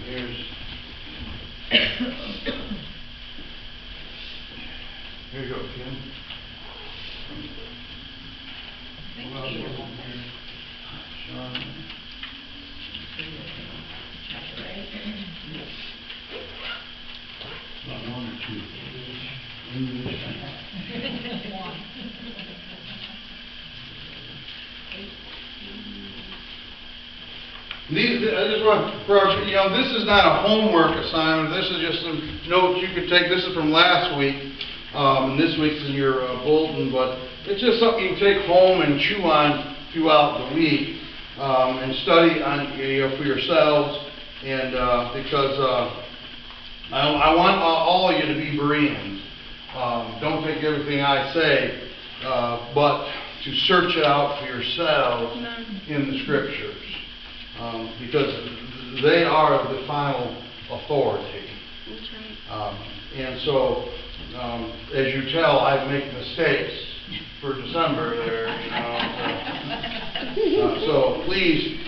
Here you go, Kim. Thank you. Sean. About one or two. English. I just want, this is not a homework assignment. This is just some notes you could take. This is from last week, and this week's in your bulletin. But it's just something you can take home and chew on throughout the week, and study on for yourselves. And because I want all of you to be Bereans. Don't take everything I say, but to search it out for yourselves in the Scriptures. Because they are the final authority. That's right. And so, as you tell, I make mistakes for December there, so please,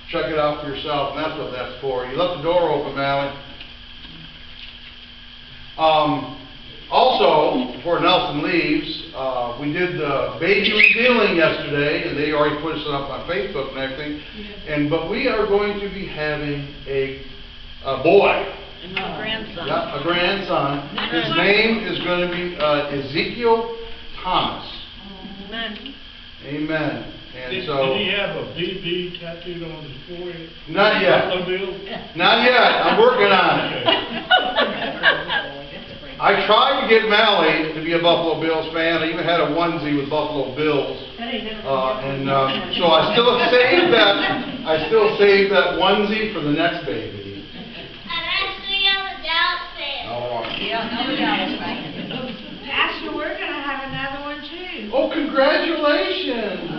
check it out for yourself, and that's what that's for. You left the door open, Mally. Also, before Nelson leaves, we did the baby revealing yesterday, and they already put it up on Facebook and everything. Yeah. But we are going to be having a boy. And my grandson. Yeah, a grandson. His name is going to be Ezekiel Thomas. Amen. Amen. And Did he have a BB tattooed on his forehead? Not yet. Buffalo Bill? Not yet. I'm working on it. I tried to get Mally to be a Buffalo Bills fan. I even had a onesie with Buffalo Bills. So I still saved that onesie for the next baby. I'm actually a Dallas fan. Oh, Yeah, another Dallas fan. Pastor, we're going to have another one too. oh, congratulations!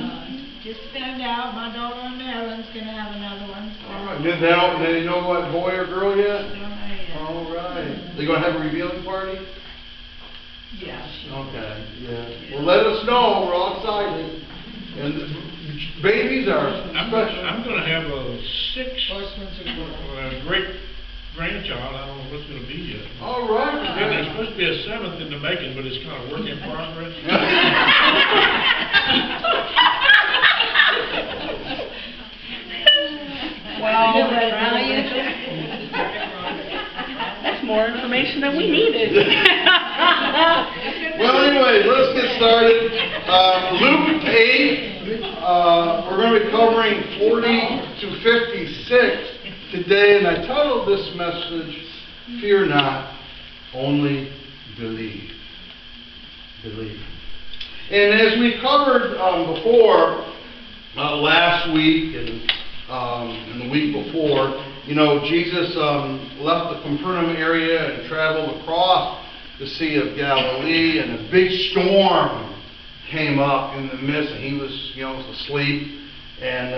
Just found out my daughter Marilyn's going to have another one. So All right. Did they know what boy or girl yet? don't know yet. All right. They going to have a revealing party? Yeah, she Okay, yeah. Well, let us know. We're all excited. And babies are special. I'm going to have a great grandchild. I don't know what's going to be yet. All right. And there's supposed to be a seventh in the making, but it's kind of work in progress. Wow, that's more information than we needed. Well, anyway, let's get started. Luke 8, we're going to be covering 40 to 56 today, and I titled this message, Fear Not, Only Believe. Believe. And as we covered before, last week and the week before, Jesus left the Capernaum area and traveled across the Sea of Galilee, and a big storm came up in the midst, and he was, asleep, and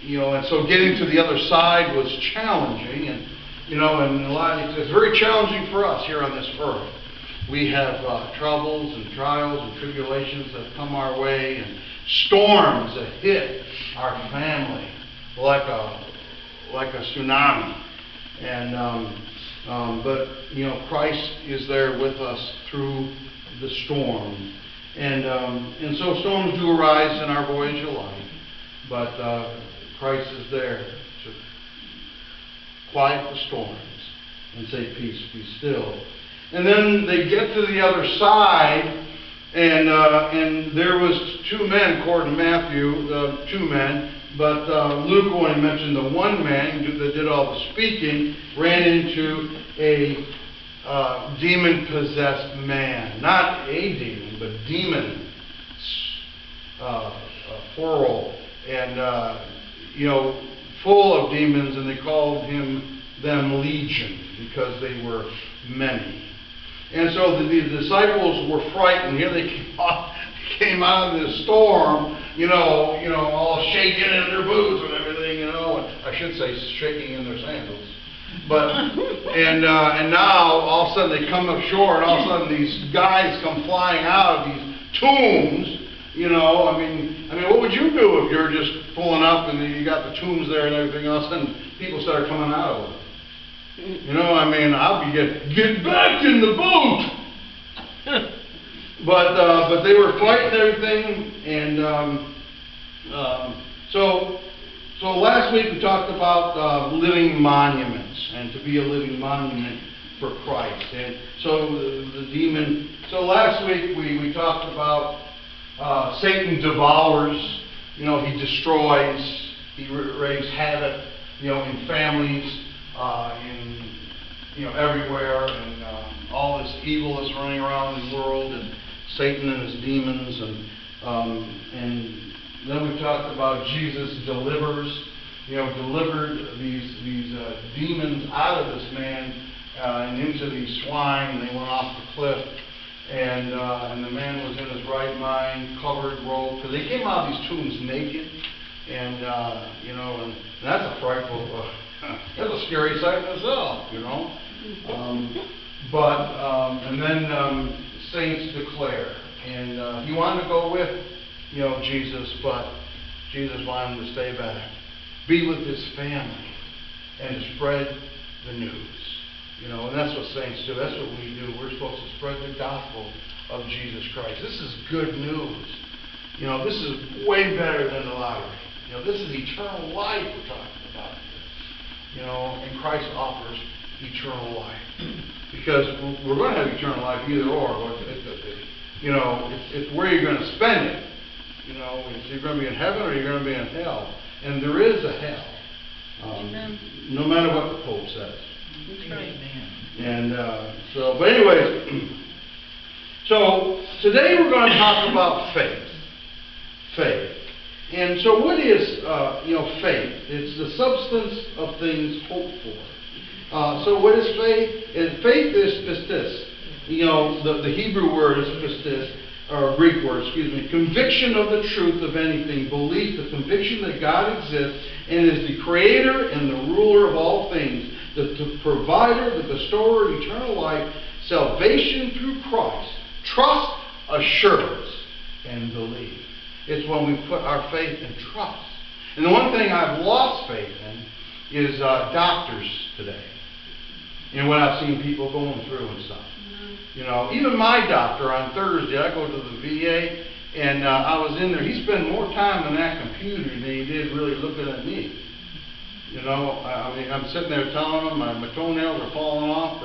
and so getting to the other side was challenging, and it's very challenging for us here on this earth. We have troubles and trials and tribulations that come our way, and storms that hit our family like a tsunami, and but Christ is there with us through the storm, and so storms do arise in our voyage of life, but Christ is there to quiet the storms and say, "Peace, be still." And then they get to the other side, and there was two men, according to Matthew, two men. But Luke only mentioned the one man that did all the speaking ran into a demon-possessed man. Not a demon, but demon, plural. And, full of demons, and they called them Legion because they were many. And so the disciples were frightened. Here they came out of this storm, all shaking in their boots and everything, and I should say shaking in their sandals. But and now all of a sudden they come ashore, and all of a sudden these guys come flying out of these tombs. I mean, what would you do if you're just pulling up and you got the tombs there and everything else, and people start coming out of them? You know, I mean, I'll be get back in the boat. But they were fighting everything, and so last week we talked about living monuments and to be a living monument for Christ. And so the demon. So last week we talked about Satan devours. You know, he destroys. He wreaks havoc. You know, in families, everywhere, and all this evil is running around the world, and Satan and his demons, and then we talked about Jesus delivered these demons out of this man and into these swine, and they went off the cliff, and the man was in his right mind, covered, robed, because they came out of these tombs naked, and and that's a frightful, that's a scary sight in itself, you know. And then saints declare, and he wanted to go with, Jesus, but Jesus wanted him to stay back, be with his family, and to spread the news. And that's what saints do. That's what we do. We're supposed to spread the gospel of Jesus Christ. This is good news. This is way better than the lottery. This is eternal life we're talking about here. And Christ offers eternal life. Because we're going to have eternal life either or. It's where you're going to spend it. If you're going to be in heaven or you're going to be in hell. And there is a hell. No matter what the Pope says. That's right. And but anyways, so today we're going to talk about faith. Faith. And so what is, faith? It's the substance of things hoped for. So what is faith? And faith is pistis. The Hebrew word is pistis, or Greek word, conviction of the truth of anything, belief, the conviction that God exists and is the creator and the ruler of all things, the provider, the bestower of eternal life, salvation through Christ, trust, assurance, and belief. It's when we put our faith and trust. And the one thing I've lost faith in is doctors today. What I've seen people going through and stuff. Even my doctor on Thursday, I go to the VA, and I was in there. He spent more time on that computer than he did really looking at me. I'm sitting there telling them my toenails are falling off.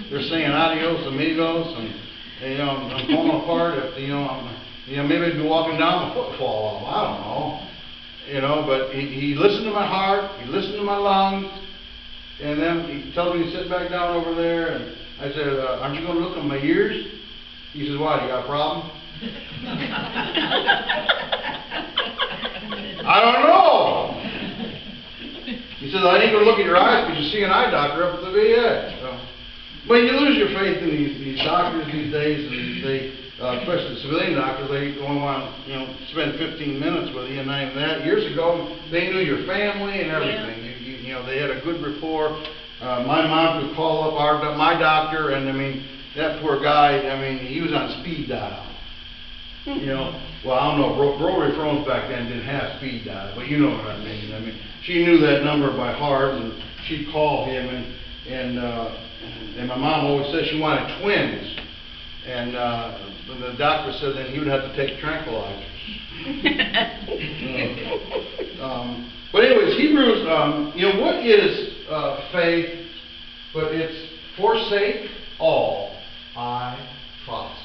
They're saying adios amigos, and I'm falling apart. Maybe I'd be walking down, my foot would fall off. I don't know. But he listened to my heart. He listened to my lungs. And then he tells me to sit back down over there. And I said, aren't you going to look at my ears? He says, why, you got a problem? I don't know. He says, I ain't going to look at your eyes because you see an eye doctor up at the VA. But you lose your faith in these doctors these days, and especially the civilian doctors, they only want to spend 15 minutes with you, and not even that. Years ago, they knew your family and everything. They had a good rapport. My mom could call up my doctor, and that poor guy, he was on speed dial. Well, I don't know, rotary phones back then didn't have speed dial, but you know what I mean. She knew that number by heart, and she'd call him, and my mom always said she wanted twins, and the doctor said then he would have to take tranquilizers. But anyways, Hebrews, what is faith? But it's forsake all, I trust.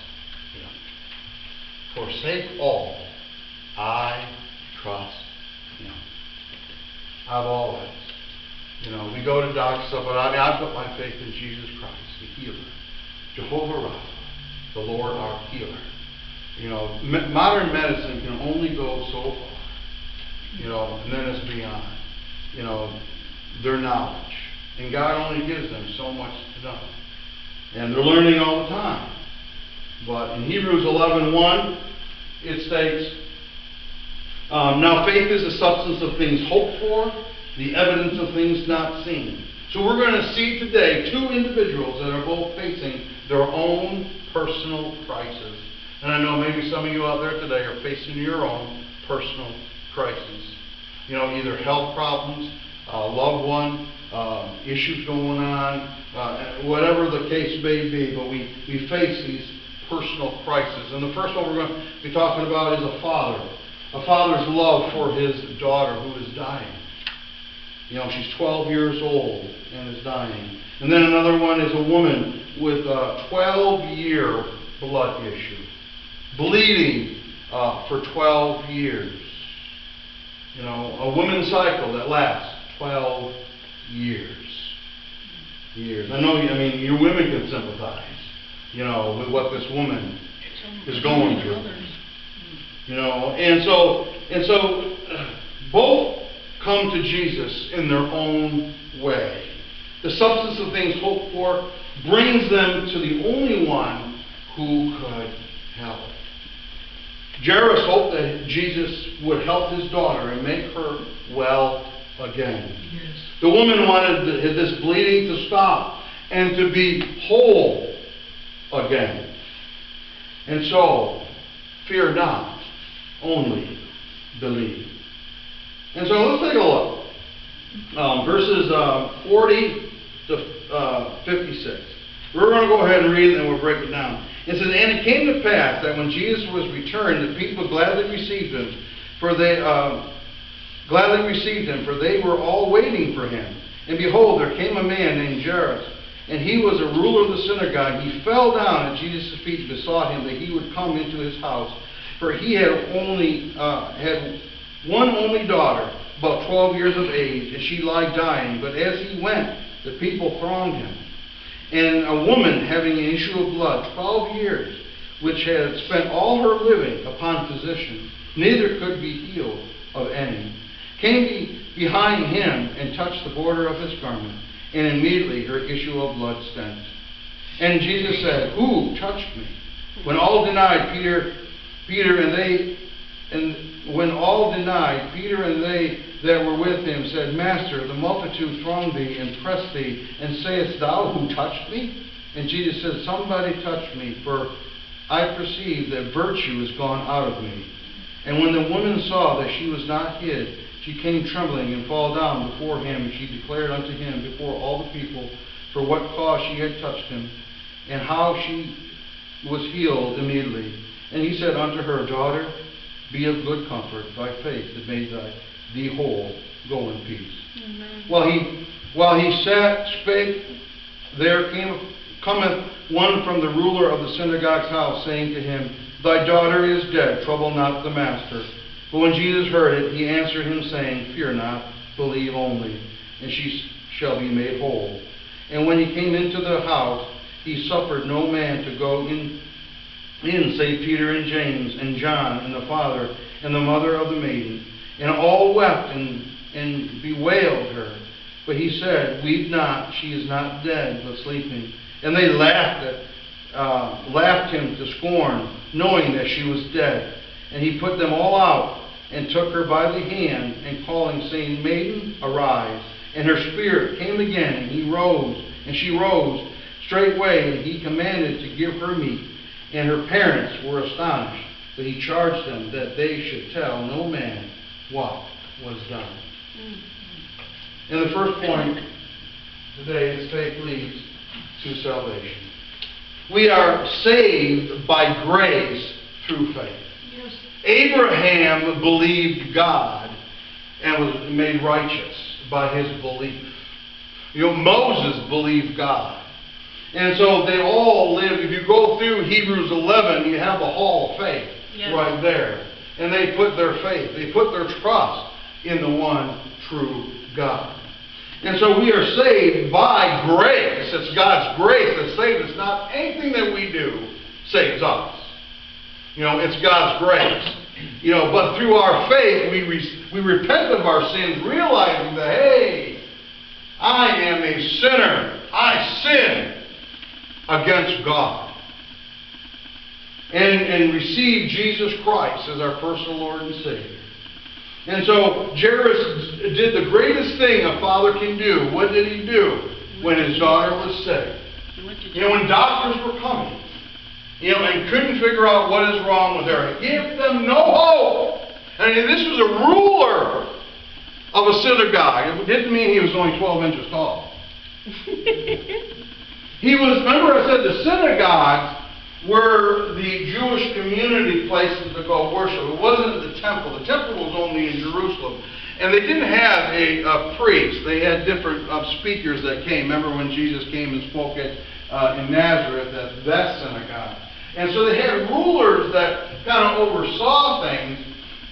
Forsake all, I trust Him. I've always, we go to doctors stuff, but I put my faith in Jesus Christ, the healer, Jehovah Rapha, the Lord our healer. Modern medicine can only go so far. And then it's beyond, their knowledge. And God only gives them so much to know. And they're learning all the time. But in Hebrews 11:1, it states, now faith is the substance of things hoped for, the evidence of things not seen. So we're going to see today two individuals that are both facing their own personal crisis. And I know maybe some of you out there today are facing your own personal crises. You know, either health problems, loved one, issues going on, whatever the case may be, but we face these personal crises. And the first one we're going to be talking about is a father's love for his daughter who is dying. You know, she's 12 years old and is dying. And then another one is a woman with a 12-year blood issue, bleeding for 12 years. You know, a women's cycle that lasts 12 years. I know, you women can sympathize, you know, with what this woman is going through. You know, and so both come to Jesus in their own way. The substance of things hoped for brings them to the only one who could help. Jairus hoped that Jesus would help his daughter and make her well again. Yes. The woman wanted this bleeding to stop and to be whole again. And so, fear not, only believe. And so let's take a look. Verses 40 to 56. We're going to go ahead and read it and we'll break it down. It says, "And it came to pass that when Jesus was returned, the people gladly received him, for they were all waiting for him. And behold, there came a man named Jairus, and he was a ruler of the synagogue. He fell down at Jesus' feet and besought him that he would come into his house, for he had one only daughter, about 12 years of age, and she lay dying. But as he went, the people thronged him. And a woman having an issue of blood 12 years, which had spent all her living upon physicians, neither could be healed of any, came behind him and touched the border of his garment, and immediately her issue of blood stopped. And Jesus said, Who touched me? When all denied, Peter and they that were with him said, Master, the multitude thronged thee and pressed thee, and sayest thou, Who touched me? And Jesus said, Somebody touched me, for I perceive that virtue is gone out of me. And when the woman saw that she was not hid, she came trembling and fell down before him, and she declared unto him before all the people for what cause she had touched him, and how she was healed immediately. And he said unto her, Daughter, be of good comfort, thy faith hath made thee whole, go in peace. Amen. While he spake, there cometh one from the ruler of the synagogue's house, saying to him, Thy daughter is dead, trouble not the master. But when Jesus heard it, he answered him, saying, Fear not, believe only, and she shall be made whole. And when he came into the house, he suffered no man to go in save Peter and James and John and the father and the mother of the maiden. And all wept and bewailed her. But he said, Weep not, she is not dead, but sleeping. And they laughed him to scorn, knowing that she was dead. And he put them all out, and took her by the hand, and calling, saying, Maiden, arise. And her spirit came again, and she rose straightway, and he commanded to give her meat. And her parents were astonished, but he charged them that they should tell no man what was done. And the first point today is faith leads to salvation. We are saved by grace through faith. Yes. Abraham believed God and was made righteous by his belief. You know, Moses believed God. And so they all live. If you go through Hebrews 11, you have the hall of faith right there. And they put their faith, they put their trust in the one true God. And so we are saved by grace. It's God's grace that saves us. Not anything that we do saves us. You know, it's God's grace. You know, but through our faith, we repent of our sins, realizing that, hey, I am a sinner. I sin against God. And receive Jesus Christ as our personal Lord and Savior. And so Jairus did the greatest thing a father can do. What did he do when his daughter was sick? You know, when doctors were coming, you know, and couldn't figure out what is wrong with her, give them no hope I mean, this was a ruler of a synagogue. It didn't mean he was only 12 inches tall. He was, remember I said the synagogues were the Jewish community places to go worship. It wasn't the temple. The temple was only in Jerusalem. And they didn't have a priest. They had different speakers that came. Remember when Jesus came and spoke in Nazareth at that synagogue. And so they had rulers that kind of oversaw things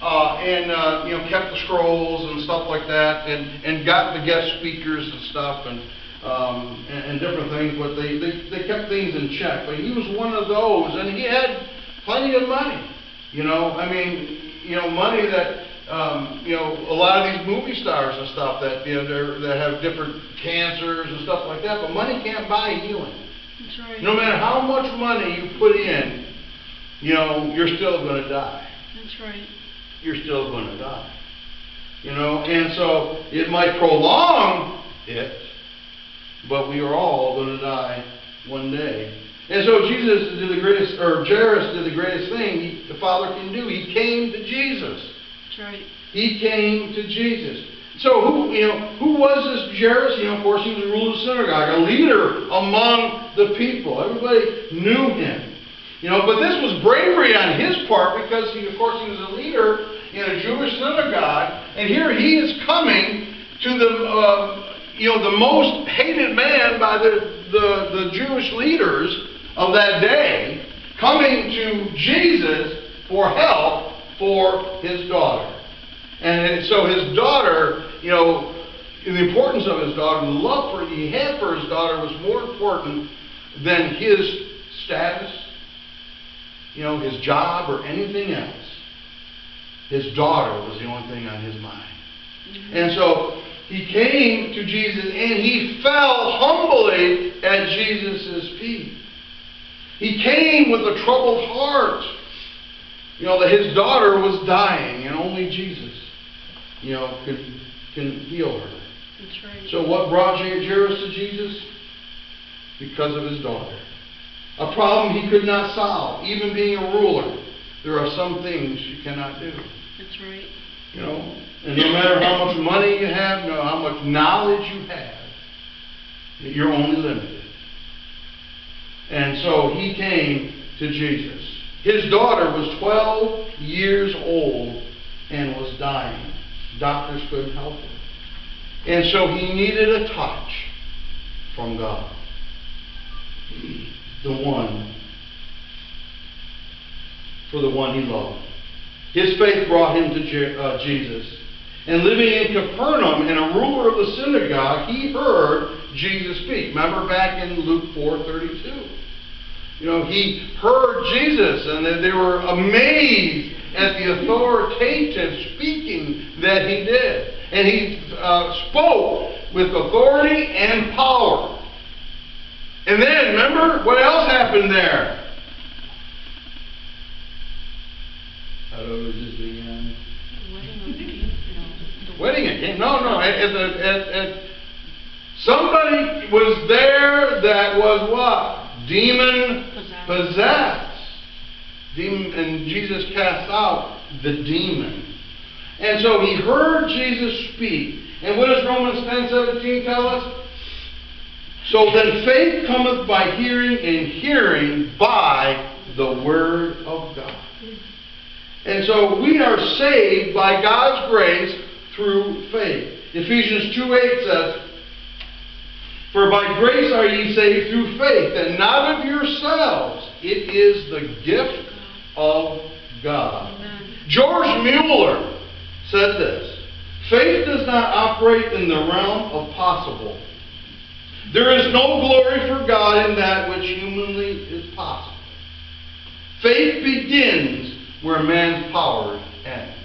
and kept the scrolls and stuff like that and got the guest speakers and stuff and different things. But they kept things in check. But he was one of those, and he had plenty of money. Money that a lot of these movie stars and stuff that that have different cancers and stuff like that. But money can't buy healing. That's right. No matter how much money you put in, you're still going to die. That's right. You're still going to die. And so it might prolong it, but we are all going to die one day. And so Jesus did the greatest, or Jairus did the greatest thing the Father can do. He came to Jesus. That's right. He came to Jesus. So who was this Jairus? Of course, he was a ruler of the synagogue, a leader among the people. Everybody knew him. But this was bravery on his part because he was a leader in a Jewish synagogue, and here he is coming to the most hated man by the Jewish leaders of that day, coming to Jesus for help for his daughter. And so his daughter, the importance of his daughter, the love he had for his daughter was more important than his status, his job or anything else. His daughter was the only thing on his mind. Mm-hmm. And so he came to Jesus and he fell humbly at Jesus' feet. He came with a troubled heart. That his daughter was dying and only Jesus, can heal her. That's right. So what brought Jairus to Jesus? Because of his daughter. A problem he could not solve. Even being a ruler, there are some things you cannot do. That's right. And no matter how much money you have, no how much knowledge you have, you're only limited. And so he came to Jesus. His daughter was 12 years old and was dying. Doctors couldn't help her. And so he needed a touch from God. For the one he loved. His faith brought him to Jesus. And living in Capernaum, and a ruler of the synagogue, he heard Jesus speak. Remember back in Luke 4:32. He heard Jesus, and they were amazed at the authoritative speaking that he did. And he spoke with authority and power. And then, remember, what else happened there? How does this begin? Wedding again? No. Somebody was there that was what? Demon possessed. And Jesus cast out the demon. And so he heard Jesus speak. And what does Romans 10:17 tell us? So then faith cometh by hearing, and hearing by the word of God. And so we are saved by God's grace through faith. Ephesians 2:8 says, for by grace are ye saved through faith, and not of yourselves. It is the gift of God. Amen. George Mueller said this, faith does not operate in the realm of possible. There is no glory for God in that which humanly is possible. Faith begins where man's power ends.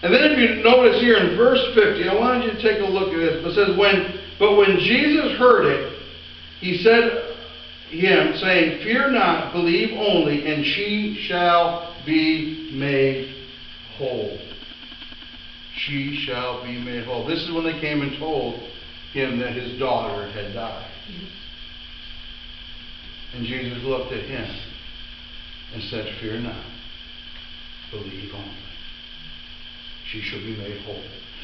And then if you notice here in verse 50, I wanted you to take a look at this. It says, when Jesus heard it, he said him, saying, fear not, believe only, and she shall be made whole. She shall be made whole. This is when they came and told him that his daughter had died. And Jesus looked at him and said, "Fear not, believe only. She shall be made whole."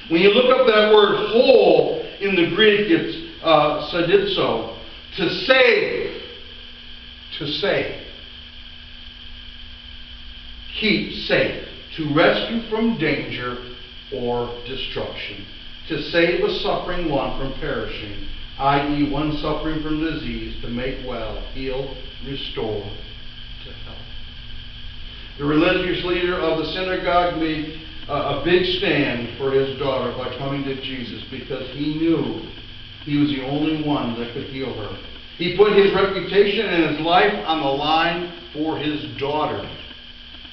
When you look up that word whole in the Greek, it's sadizo, to save, to save. Keep safe, to rescue from danger or destruction, to save a suffering one from perishing, i.e. one suffering from disease, to make well, heal, restore to health. The religious leader of the synagogue made a big stand for his daughter by coming to Jesus because he knew he was the only one that could heal her. He put his reputation and his life on the line for his daughter.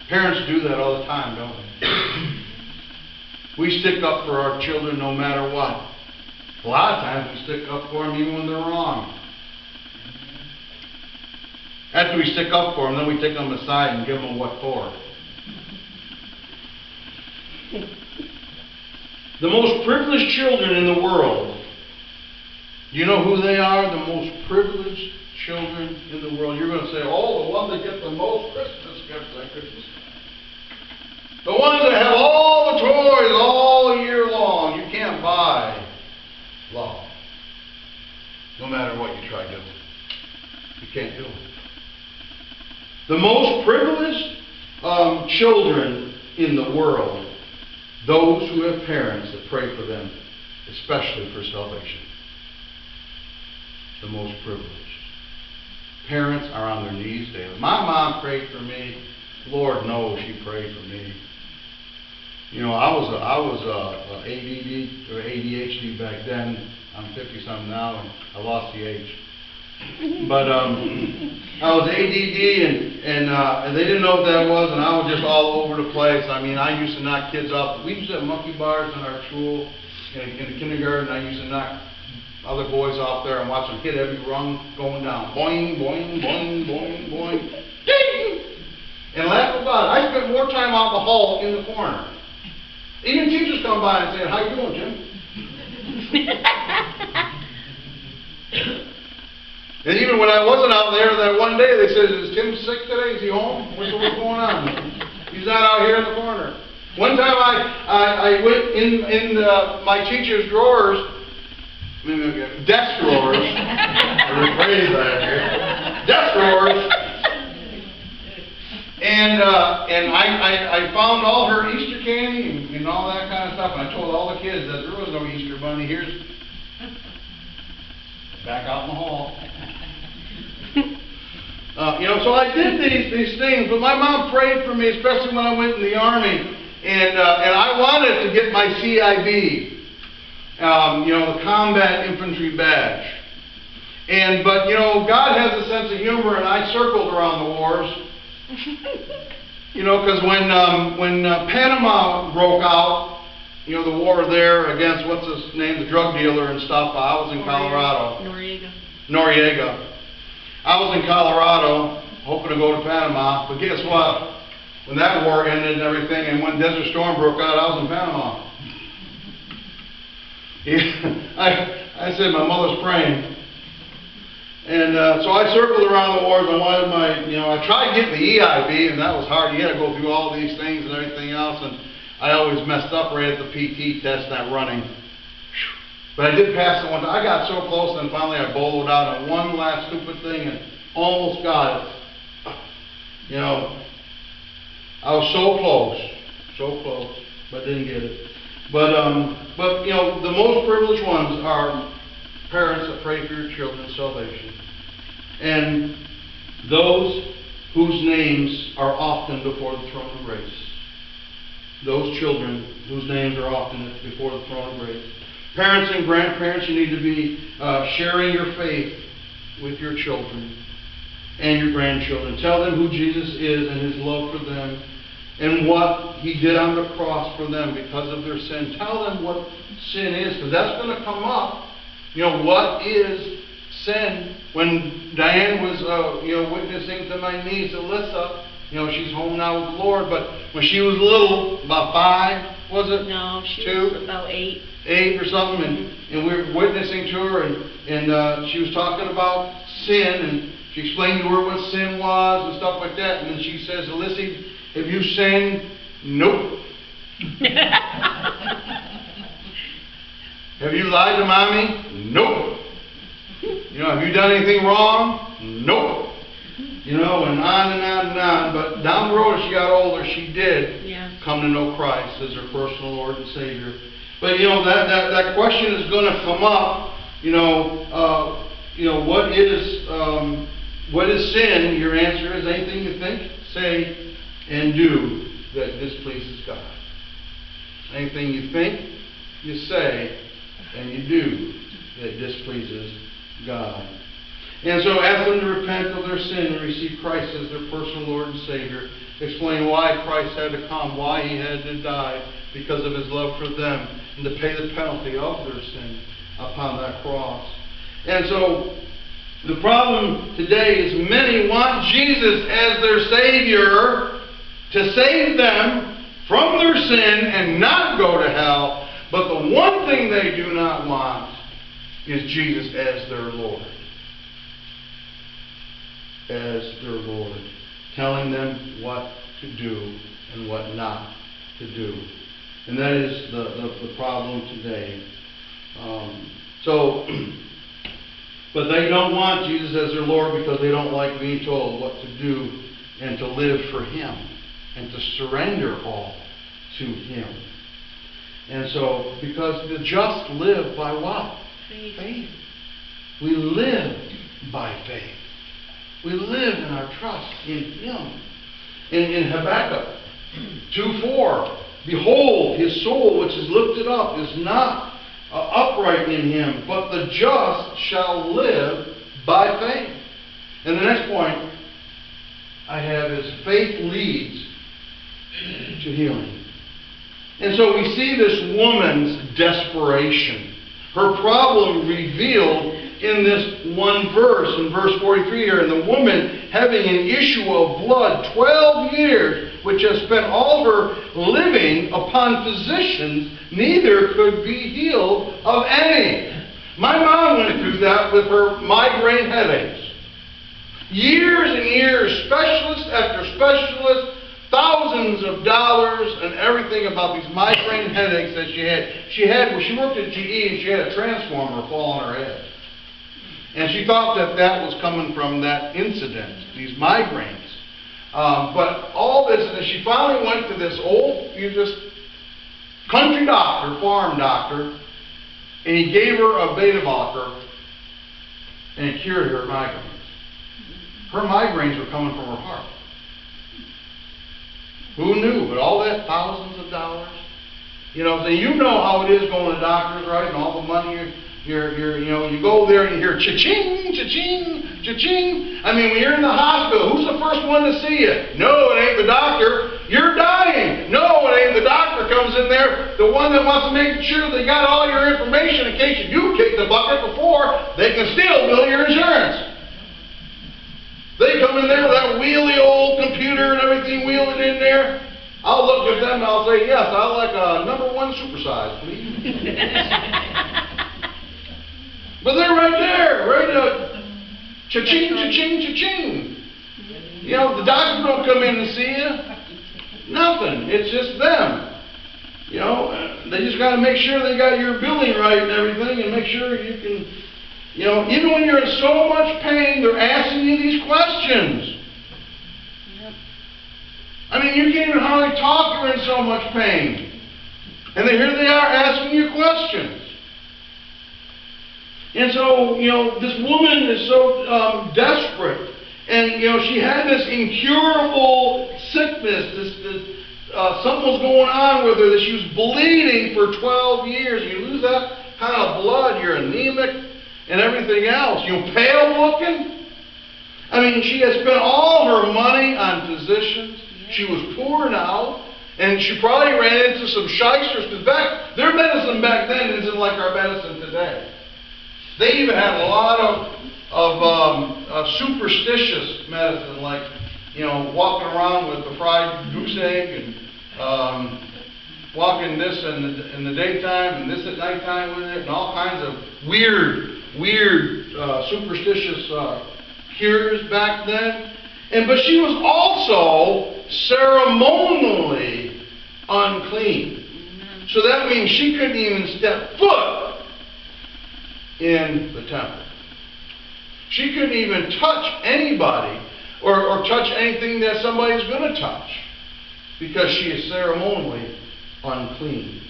Parents do that all the time, don't we? We stick up for our children no matter what. A lot of times we stick up for them even when they're wrong. After we stick up for them, then we take them aside and give them what for. The most privileged children in the world. Do you know who they are? The most privileged children in the world. You're going to say, "Oh, the ones that get the most Christmas gifts at Christmas time. The ones that have all the toys all year long." You can't buy love. No matter what you try doing. You can't do it. The most privileged children in the world, those who have parents that pray for them, especially for salvation. The most privileged. Parents are on their knees daily. My mom prayed for me. Lord knows she prayed for me. You know, I was ADD or ADHD back then. I'm 50-something now, and I lost the age. But I was ADD, and they didn't know what that was, and I was just all over the place. I mean, I used to knock kids off. We used to have monkey bars in our school, in the kindergarten. I used to knock other boys off there and watch them hit every rung going down. Boing, boing, boing, boing, boing. Ding! And laugh about it. I spent more time out in the hall in the corner. Even teachers come by and say, "How you doing, Jim?" And even when I wasn't out there, that one day they said, "Is Tim sick today? Is he home? What's going on? He's not out here in the corner." One time I went in my teacher's drawers, desk drawers. I rephrase that here. Desk drawers. And I found all her Easter candy and all that kind of stuff. And I told all the kids that there was no Easter bunny. Here's back out in the hall. So I did these things. But my mom prayed for me, especially when I went in the Army. And I wanted to get my CIB, the Combat Infantry Badge. But God has a sense of humor, and I circled around the wars. Because when Panama broke out, the war there against, what's his name, the drug dealer and stuff, I was in Colorado. Noriega. I was in Colorado, hoping to go to Panama, but guess what? When that war ended and everything, and when Desert Storm broke out, I was in Panama. I said, my mother's praying. And so I circled around the wars. I wanted I tried getting the EIB, and that was hard. You had to go through all these things and everything else, and I always messed up right at the PT test, not running. But I did pass it one time. I got so close, and finally I bowled out on one last stupid thing and almost got it. I was so close, but didn't get it. But the most privileged ones are parents that pray for your children's salvation. And those whose names are often before the throne of grace. Those children whose names are often before the throne of grace. Parents and grandparents, you need to be sharing your faith with your children and your grandchildren. Tell them who Jesus is and His love for them and what He did on the cross for them because of their sin. Tell them what sin is, because that's going to come up. What is sin? When Diane was, witnessing to my niece, Alyssa, she's home now with the Lord, but when she was little, about 5, was it? No, she 2? was about 8. 8 or something, and we were witnessing to her, and she was talking about sin, She explained to her what sin was and stuff like that. And then she says, Alyssa, have you sinned? Nope. Have you lied to mommy? Nope. Have you done anything wrong? Nope. And on and on and on. But down the road, as she got older, she did come to know Christ as her personal Lord and Savior. But that question is going to come up. What is sin? Your answer is anything you think, say, and do that displeases God. Anything you think, you say, and you do that displeases God. And so ask them to repent of their sin and receive Christ as their personal Lord and Savior. Explain why Christ had to come, why He had to die, because of His love for them, and to pay the penalty of their sin upon that cross. And so the problem today is many want Jesus as their Savior to save them from their sin and not go to hell. But the one thing they do not want is Jesus as their Lord. As their Lord. Telling them what to do and what not to do. And that is the problem today. But they don't want Jesus as their Lord because they don't like being told what to do and to live for Him and to surrender all to Him. And so, because the just live by what? Faith. We live by faith. We live in our trust in Him. In Habakkuk 2:4, behold, his soul which is lifted up is not upright in him, but the just shall live by faith. And the next point I have is faith leads to healing. And so we see this woman's desperation. Her problem revealed in this one verse, in verse 43 here. And the woman having an issue of blood 12 years, which has spent all her living upon physicians, neither could be healed of any. My mom went through that with her migraine headaches. Years and years, specialist after specialist, thousands of dollars and everything about these migraine headaches that she had. She worked at GE and she had a transformer fall on her head. And she thought that was coming from that incident, these migraines. But all this, and she finally went to this old, country doctor, farm doctor, and he gave her a beta blocker, and it cured her migraines. Her migraines were coming from her heart. Who knew? But all that, thousands of dollars. You know how it is going to doctors, right? And all the money you go there and you hear cha-ching, cha-ching, cha-ching. I mean, when you're in the hospital, who's the first one to see you? No, it ain't the doctor. You're dying. No, it ain't the doctor comes in there. The one that wants to make sure they got all your information in case you do kick the bucket before they can still bill your insurance. They come in there with that wheelie old computer and everything, wheel it in there. I'll look at them and I'll say, yes, I'd like a #1 supersize, please. But they're right there, ready to cha-ching, cha-ching, cha-ching. The doctors don't come in to see you. Nothing. It's just them. They just got to make sure they got your billing right and everything and make sure you can, even when you're in so much pain, they're asking you these questions. Yep. I mean, you can't even hardly talk, you're in so much pain. And here they are asking you questions. And so, this woman is so desperate. And, she had this incurable sickness. Something was going on with her, that she was bleeding for 12 years. You lose that kind of blood, you're anemic and everything else. You're pale looking. I mean, she had spent all her money on physicians. She was poor now. And she probably ran into some shysters. Because their medicine back then isn't like our medicine today. They even had a lot of superstitious medicine, like, walking around with the fried goose egg and walking this in the daytime and this at nighttime with it, and all kinds of weird superstitious years back then. But she was also ceremonially unclean. So that means she couldn't even step foot in the temple. She couldn't even touch anybody or touch anything that somebody's going to touch because she is ceremonially unclean.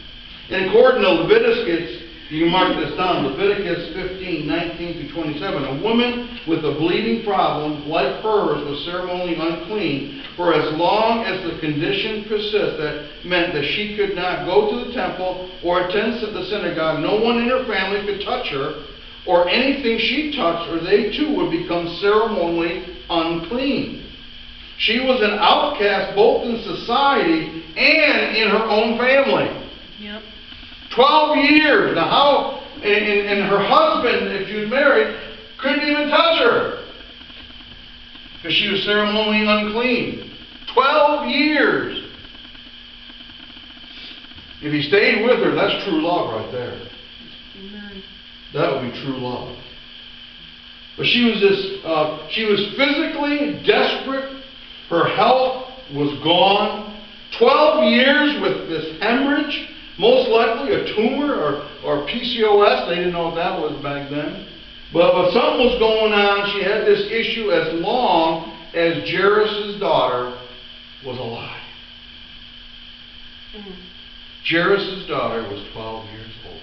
And according to Leviticus, you can mark this down, Leviticus 15, 19 through 27, a woman with a bleeding problem like hers was ceremonially unclean for as long as the condition persisted. That meant that she could not go to the temple or attend the synagogue. No one in her family could touch her, or anything she touched, or they too would become ceremonially unclean. She was an outcast both in society and in her own family. Yep. 12 years. Now how, and her husband, if she was married, couldn't even touch her because she was ceremonially unclean. 12 years. If he stayed with her, that's true love right there. Amen. That would be true love. But she was physically desperate. Her health was gone. 12 years with this hemorrhage, most likely a tumor or PCOS. They didn't know what that was back then. But something was going on. She had this issue as long as Jairus' daughter was alive. Jairus' daughter was 12 years old.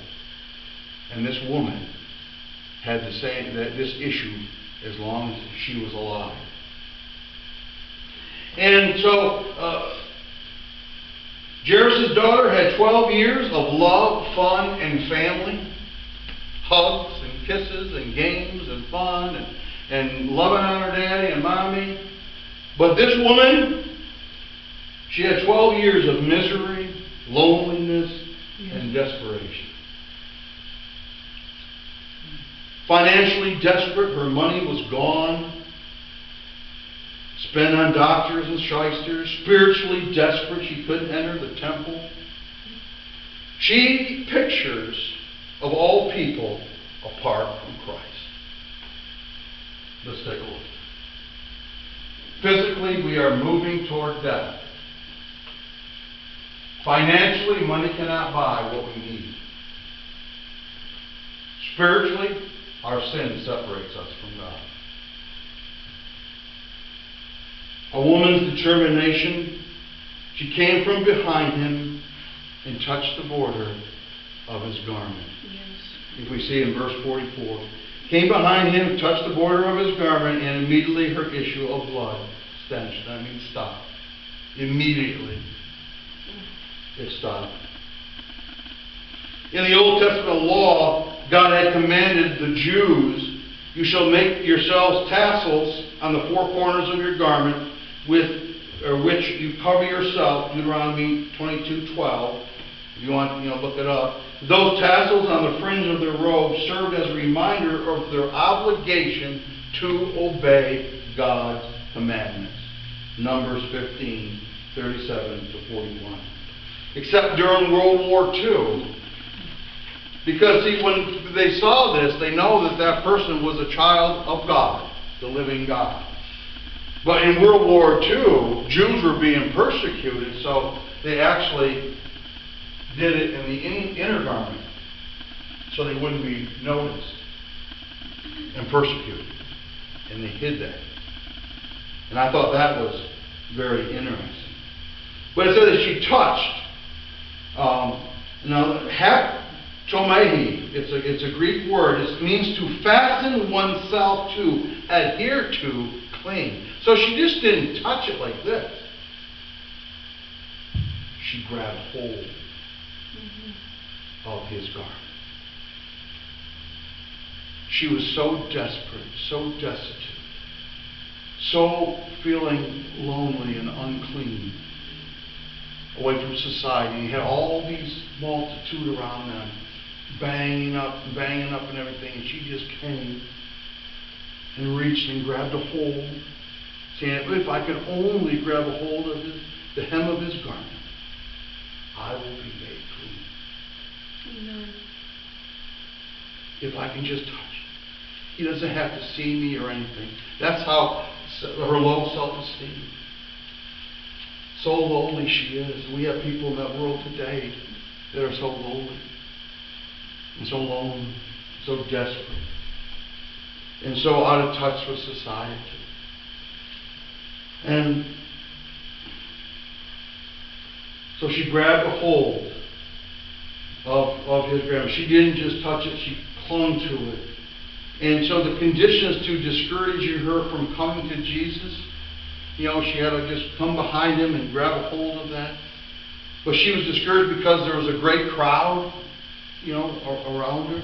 And this woman had this issue as long as she was alive. And so, Jairus' daughter had 12 years of love, fun, and family. Hugs and kisses and games and fun and loving on her daddy and mommy. But this woman, she had 12 years of misery, loneliness, and desperation. Financially desperate, her money was gone. Spent on doctors and shysters. Spiritually desperate, she couldn't enter the temple. She pictures, of all people, apart from Christ. Let's take a look. Physically, we are moving toward death. Financially, money cannot buy what we need. Spiritually, our sin separates us from God. A woman's determination, she came from behind him and touched the border of his garment. Yes. If we see in verse 44, came behind him, touched the border of his garment, and immediately her issue of blood stench. That means stopped. Immediately it stopped. In the Old Testament law, God had commanded the Jews, you shall make yourselves tassels on the four corners of your garment, with which you cover yourself, Deuteronomy 22:12. If you want, look it up. Those tassels on the fringe of their robe served as a reminder of their obligation to obey God's commandments. Numbers 15:37 to 41. Except during World War II. Because, see, when they saw this, they know that that person was a child of God, the living God. But in World War II, Jews were being persecuted, so they actually did it in the inner garment, so they wouldn't be noticed and persecuted. And they hid that. And I thought that was very interesting. But it said that she touched, tomehi, it's a Greek word. It means to fasten oneself to, adhere to, cling. So she just didn't touch it like this. She grabbed hold of his garment. She was so desperate, so destitute, so feeling lonely and unclean, away from society. He had all these multitude around them, banging up and everything, and she just came and reached and grabbed a hold, saying, if I could only grab a hold of the hem of his garment, I will be made clean. Amen. If I can just touch it. He doesn't have to see me or anything. That's how her low self-esteem. So lowly she is. We have people in that world today that are so lowly and so lonely, so desperate, and so out of touch with society. And so she grabbed a hold of his garment. She didn't just touch it, she clung to it. And so the condition is to discourage her from coming to Jesus. She had to just come behind him and grab a hold of that. But she was discouraged because there was a great crowd, around her.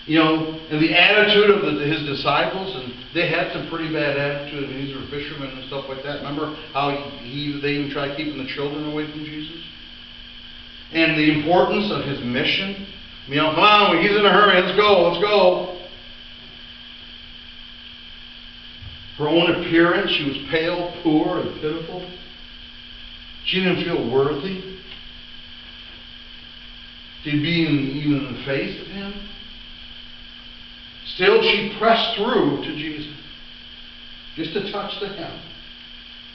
And the attitude of his disciples, and they had some pretty bad attitude. I mean, these were fishermen and stuff like that. Remember how they even tried keeping the children away from Jesus? And the importance of his mission. Come on, he's in a hurry, let's go. Her own appearance, she was pale, poor, and pitiful. She didn't feel worthy to be even in the face of him. Still, she pressed through to Jesus, just to touch the hem,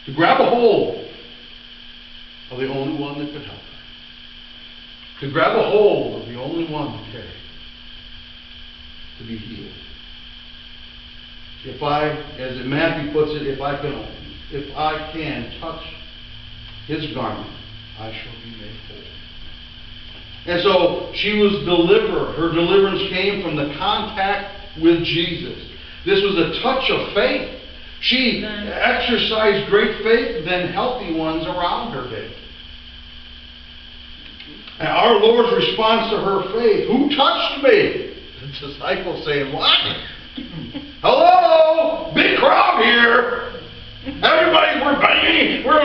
to grab a hold of the only one that could help her, to grab a hold of the only one that cared, to be healed. If I, as Matthew puts it, if I can touch his garment, I shall be made whole. And so she was delivered. Her deliverance came from the contact with Jesus. This was a touch of faith. She exercised great faith than healthy ones around her did. And our Lord's response to her faith, who touched me? The disciples saying, what? Hello? Big crowd here. Everybody, we're banging, we're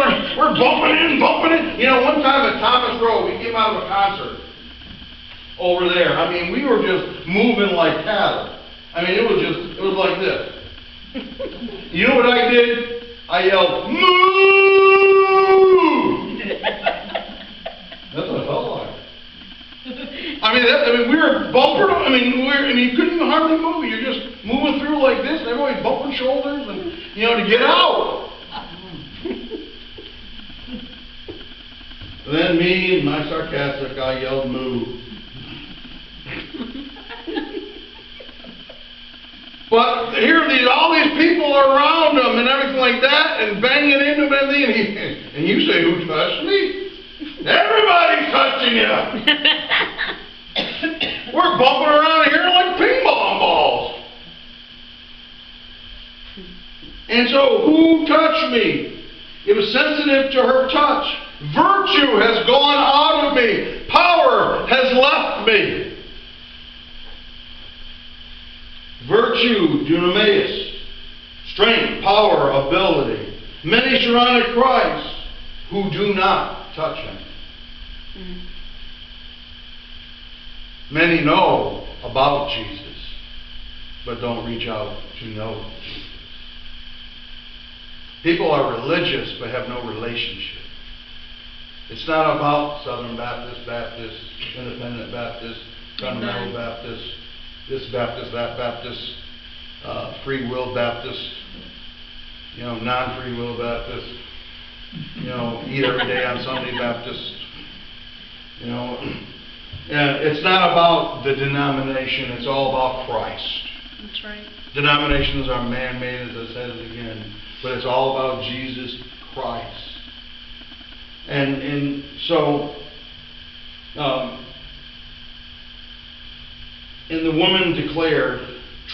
bumping in. One time at Thomas Road, we came out of a concert over there. I mean, we were just moving like cattle. I mean, it was like this. You know what I did? I yelled, "Move!" That's what it felt like. I mean, we were bumping. You couldn't even hardly move. You're just moving through like this, and everybody's bumping shoulders, and to get out. Then me and my sarcastic guy yelled, "Move!" But here, all these people are around him and everything like that, and banging into him and everything. And you say, "Who touched me?" Everybody's touching you. We're bumping around here like ping pong balls. And so, who touched me? It was sensitive to her touch. Virtue has gone out of me. Power has left me. Virtue, dunamis, strength, power, ability. Many surrounded Christ who do not touch him. Many know about Jesus, but don't reach out to know Jesus. People are religious, but have no relationship. It's not about Southern Baptist, Baptist, Independent Baptist, Fundamental Baptist, this Baptist, that Baptist, Free Will Baptist, non-Free Will Baptist, eat every day on Sunday Baptist, And it's not about the denomination, it's all about Christ. That's right. Denominations are man-made, as I said it again, but it's all about Jesus Christ. And so, and the woman declared,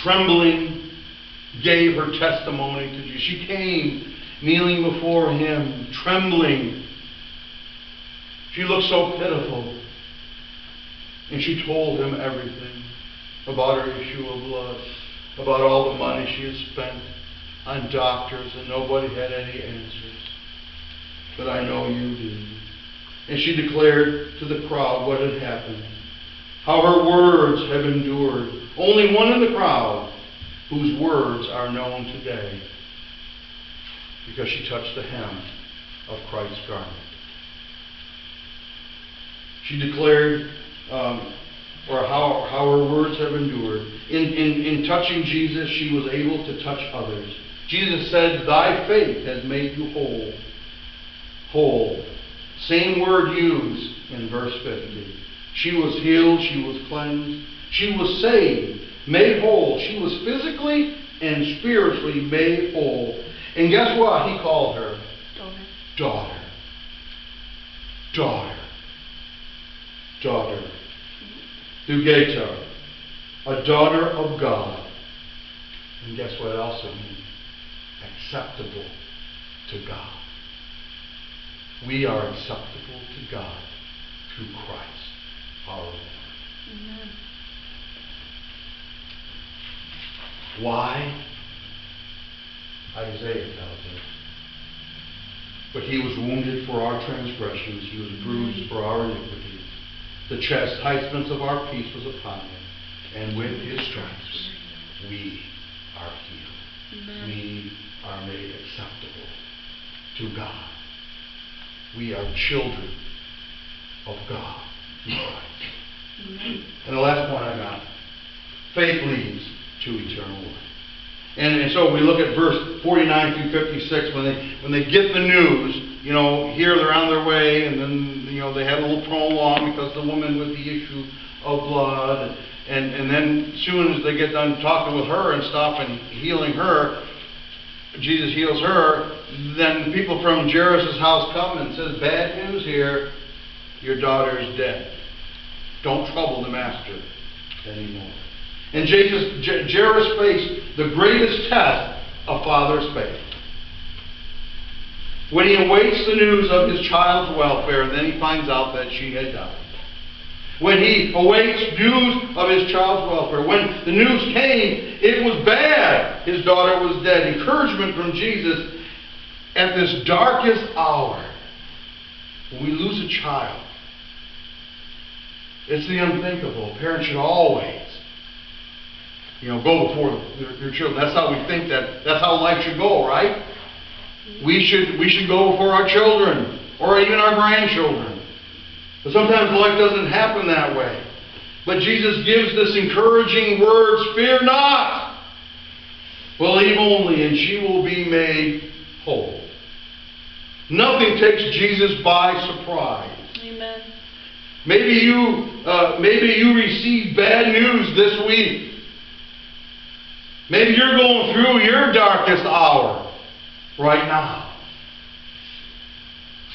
trembling, gave her testimony to Jesus. She came kneeling before him, trembling. She looked so pitiful. And she told him everything about her issue of blood, about all the money she had spent on doctors, and nobody had any answers. But I know you do. And she declared to the crowd what had happened, how her words have endured. Only one in the crowd whose words are known today, because she touched the hem of Christ's garment. She declared or how her words have endured. In touching Jesus, she was able to touch others. Jesus said, "Thy faith has made you whole." Whole. Same word used in verse 50. She was healed, she was cleansed, she was saved, made whole. She was physically and spiritually made whole. And guess what? He called her? Daughter. Daughter. Daughter. Dugeta. A daughter of God. And guess what else it means? Acceptable to God. We are acceptable to God through Christ our Lord. Amen. Why? Isaiah tells us. But he was wounded for our transgressions, he was bruised for our iniquities. The chastisement of our peace was upon him, and with his stripes we are healed. Amen. We are made acceptable to God. We are children of God through Christ. Amen. And the last point I got, faith leads to eternal life. And so we look at verse 49 through 56, when they get the news, here they're on their way, and then, they had a little prolong because the woman with the issue of blood, and then as soon as they get done talking with her and stuff and healing her, Jesus heals her, then people from Jairus' house come and says, "Bad news here, your daughter is dead. Don't trouble the master anymore." And Jairus faced the greatest test of father's faith. When he awaits the news of his child's welfare, and then he finds out that she had died. When he awaits news of his child's welfare, when the news came, it was bad. His daughter was dead. Encouragement from Jesus at this darkest hour. When we lose a child, it's the unthinkable. A parent should always go before their children. That's how we think that's how life should go, right? We should go before our children, or even our grandchildren. But sometimes life doesn't happen that way. But Jesus gives this encouraging words, "Fear not. Believe only, and she will be made whole." Nothing takes Jesus by surprise. Amen. Maybe you received bad news this week. Maybe you're going through your darkest hour right now.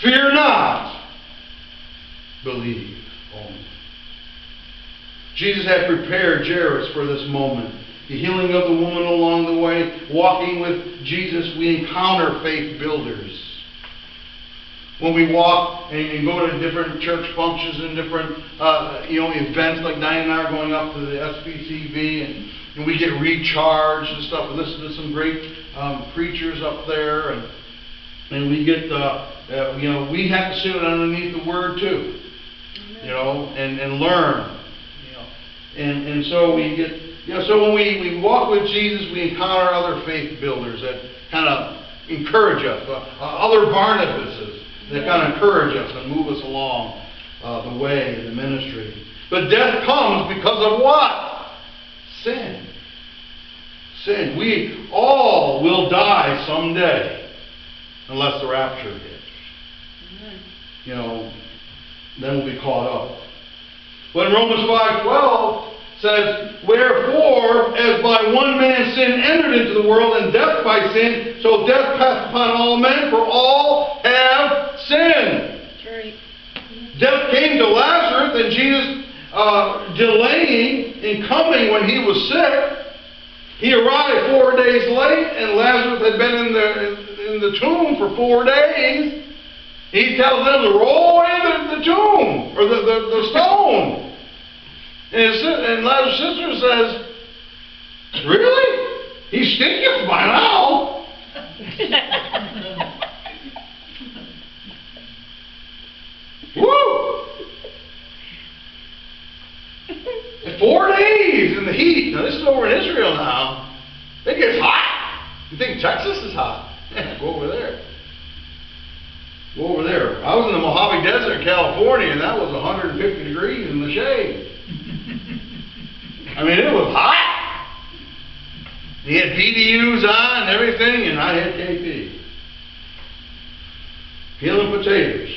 Fear not. Believe only. Jesus had prepared Jairus for this moment. The healing of the woman along the way. Walking with Jesus, we encounter faith builders. When we walk and go to different church functions and different events, like Diane and I are going up to the SPCV, and we get recharged and stuff. We listen to some great preachers up there, and we get we have to sit underneath the Word too, and learn, and so we get so when we walk with Jesus, we encounter other faith builders that kind of encourage us, other Barnabases that kind of encourage us and move us along the way, the ministry. But death comes because of what? Sin. Sin. We all will die someday, unless the rapture hits. Then we'll be caught up. But Romans 5:12 says, "Wherefore, as by one man sin entered into the world, and death by sin, so death passed upon all men, for all have sinned." That's right. Death came to Lazarus, and Jesus delaying in coming when he was sick. He arrived 4 days late, and Lazarus had been in the tomb for 4 days. He tells them to roll away the tomb, or the stone. And Lazarus' sister says, "Really? He stinketh by now." Woo! 4 days in the heat. Now this is over in Israel now. It gets hot. You think Texas is hot? Yeah, go over there. Go over there. I was in the Mojave Desert, California, and that was 150 degrees in the shade. I mean, it was hot. He had BDUs on and everything, and I had KP. Peeling potatoes.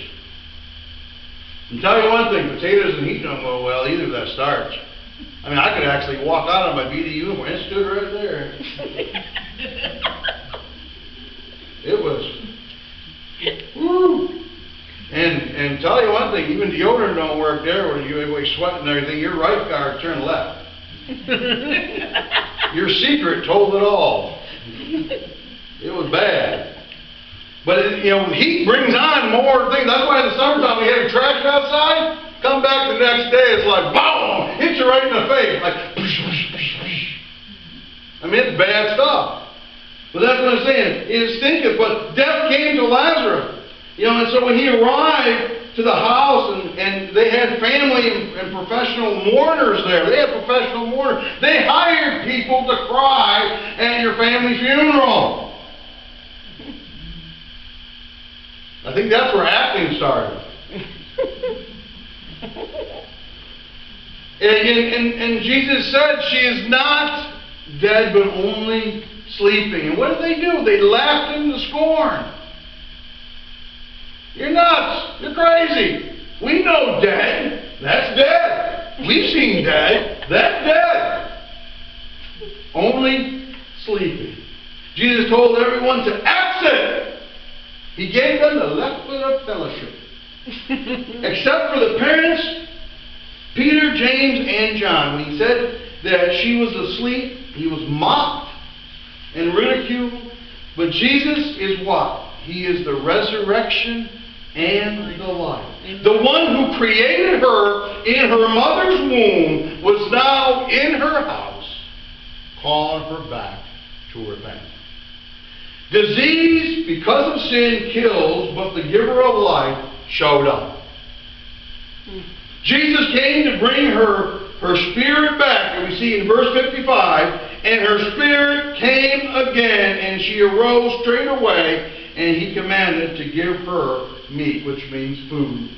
And tell you one thing, potatoes and heat don't go well either with that starch. I mean, I could actually walk out of my BD uniform. It stood right there. It was, woo. And tell you one thing, even deodorant don't work there when everybody's sweating and everything. Your right guard turned left. Your secret told it all. It was bad. But, you know, heat brings on more things. That's why in the summertime we have trash outside. Come back the next day, it's like, boom! Hits you right in the face. Like, I mean, it's bad stuff. But that's what I'm saying. It stinketh. But death came to Lazarus. You know, and so when he arrived to the house, and they had family and professional mourners there. They had professional mourners. They hired people to cry at your family's funeral. I think that's where acting started. And Jesus said she is not dead, but only sleeping. And what did they do? They laughed him to scorn. You're nuts. You're crazy. We know dead. That's dead. We've seen dead. That's dead. Only sleeping. Jesus told everyone to exit. He gave them the left foot of fellowship. Except for the parents, Peter, James, and John. When he said that she was asleep, he was mocked and ridiculed. But Jesus is what? He is the resurrection and the life. The one who created her in her mother's womb was now in her house, calling her back to her family. Disease, because of sin, kills, but the giver of life showed up. Jesus came to bring her spirit back, and we see in verse 55, and her spirit came again, and she arose straight away, and he commanded to give her meat, which means food.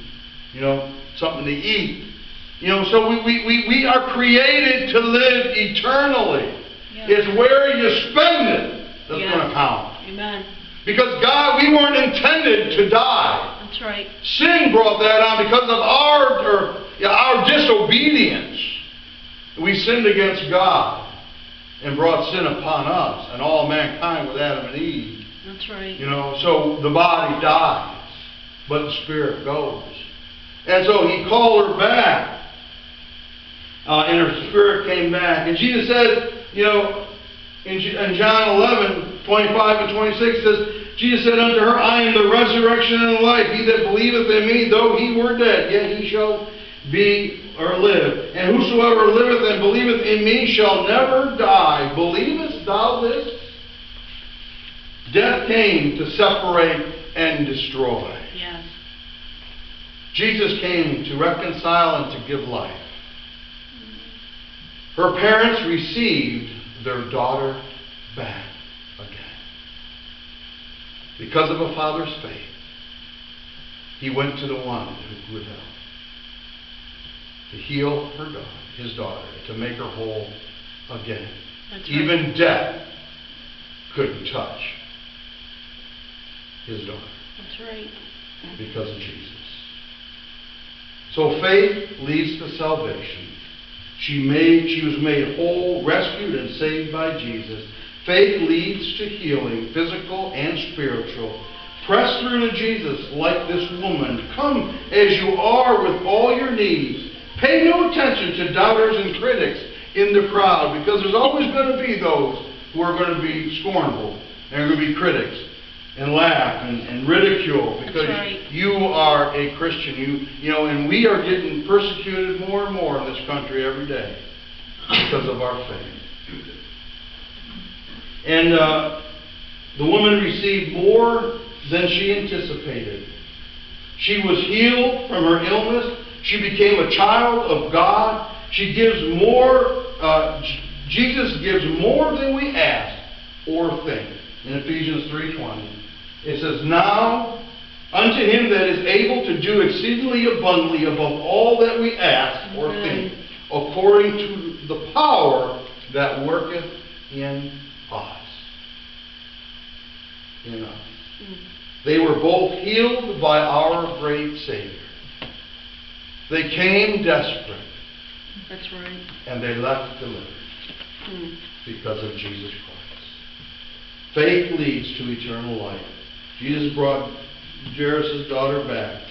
You know, something to eat. You know, so we are created to live eternally. Yeah. It's where you spend it that's going to count. Amen. Because God, we weren't intended to die. That's right. Sin brought that on because of our disobedience. We sinned against God and brought sin upon us and all mankind with Adam and Eve. That's right. You know, so the body dies, but the spirit goes. And so he called her back, and her spirit came back. And Jesus said, you know, in John 11, 25 and 26 says, Jesus said unto her, I am the resurrection and the life. He that believeth in me, though he were dead, yet he shall be or live. And whosoever liveth and believeth in me shall never die. Believest thou this? Death came to separate and destroy. Yes. Jesus came to reconcile and to give life. Her parents received their daughter back again. Because of a father's faith, he went to the one who could help. To heal her daughter, his daughter, to make her whole again. That's right. Even death couldn't touch his daughter. That's right. Because of Jesus. So faith leads to salvation. She was made whole, rescued, and saved by Jesus. Faith leads to healing, physical and spiritual. Press through to Jesus like this woman. Come as you are with all your needs. Pay no attention to doubters and critics in the crowd, because there's always going to be those who are going to be scornful and are going to be critics and laugh and ridicule because you are a Christian. You know, and we are getting persecuted more and more in this country every day because of our faith. And the woman received more than she anticipated. She was healed from her illness. She became a child of God. She gives more. Jesus gives more than we ask or think. In Ephesians 3:20. It says, now unto him that is able to do exceedingly abundantly above all that we ask or think, according to the power that worketh in us. In us. They were both healed by our great Savior. They came desperate, That's right. and they left delivered Mm. because of Jesus Christ. Faith leads to eternal life. Jesus brought Jairus' daughter back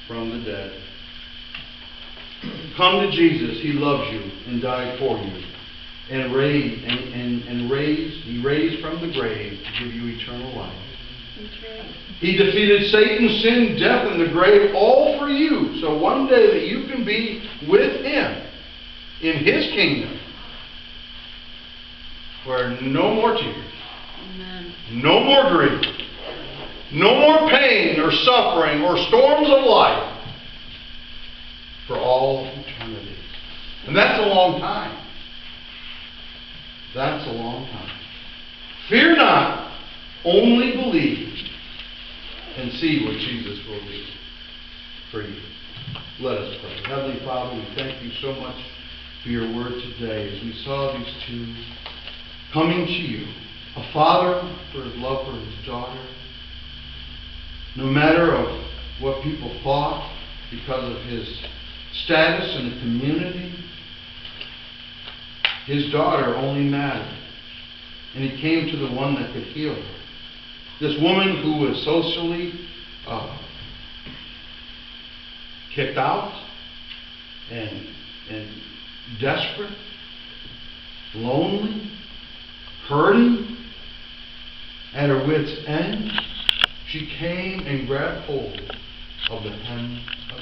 from the dead. Come to Jesus. He loves you and died for you. And He raised from the grave to give you eternal life. That's right. He defeated Satan, sin, death, and the grave, all for you. So one day that you can be with Him in His kingdom, where no more tears, Amen. no more grief, no more pain or suffering or storms of life for all eternity. And that's a long time. That's a long time. Fear not, only believe and see what Jesus will do for you. Let us pray. Heavenly Father, we thank you so much for your word today as we saw these two coming to you. A father for his love for his daughter. No matter of what people thought because of his status in the community, his daughter only mattered. And he came to the one that could heal her. This woman who was socially kicked out and desperate, lonely, hurting, at her wit's end, she came and grabbed hold of the hem of